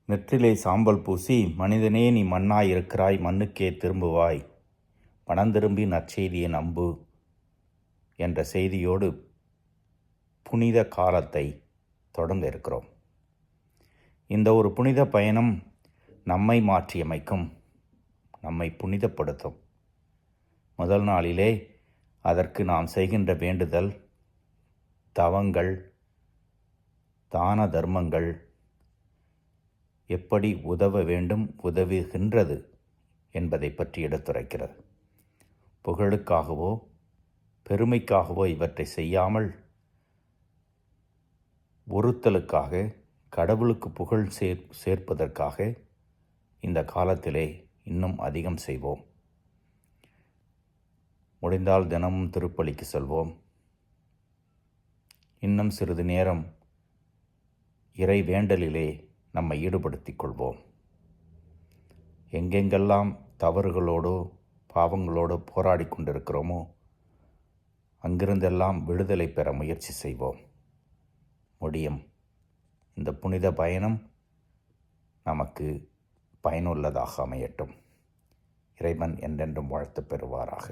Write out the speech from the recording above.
நெற்றிலே சாம்பல் பூசி, மனிதனே நீ மண்ணாயிருக்கிறாய், மண்ணுக்கே திரும்புவாய், மனந்திரும்பி நற்செய்தியை நம்பு என்ற செய்தியோடு புனித காலத்தை தொடங்க இருக்கிறோம். இந்த ஒரு புனித பயணம் நம்மை மாற்றியமைக்கும், நம்மை புனிதப்படுத்தும். முதல் நாளிலே அதற்கு நாம் செய்கின்ற வேண்டுதல், தவங்கள், தான தர்மங்கள் எப்படி உதவ வேண்டும், உதவுகின்றது என்பதை பற்றி எடுத்துரைக்கிறது. புகழுக்காகவோ பெருமைக்காகவோ இவற்றை செய்யாமல் ஒருத்தலுக்காக, கடவுளுக்கு புகழ் சேர்ப்பதற்காக இந்த காலத்திலே இன்னும் அதிகம் செய்வோம். முடிந்தால் தினமும் திருப்பலிக்கு செல்வோம். இன்னும் சிறிது நேரம் இறை வேண்டலிலே நம்மை ஈடுபடுத்திக் கொள்வோம். எங்கெங்கெல்லாம் தவறுகளோடோ பாவங்களோடு போராடி கொண்டிருக்கிறோமோ அங்கிருந்தெல்லாம் விடுதலை பெற முயற்சி செய்வோம். முடியும். இந்த புனித பயணம் நமக்கு பயனுள்ளதாக அமையட்டும். இறைவன் என்றென்றும் வாழ்த்து பெறுவாராக.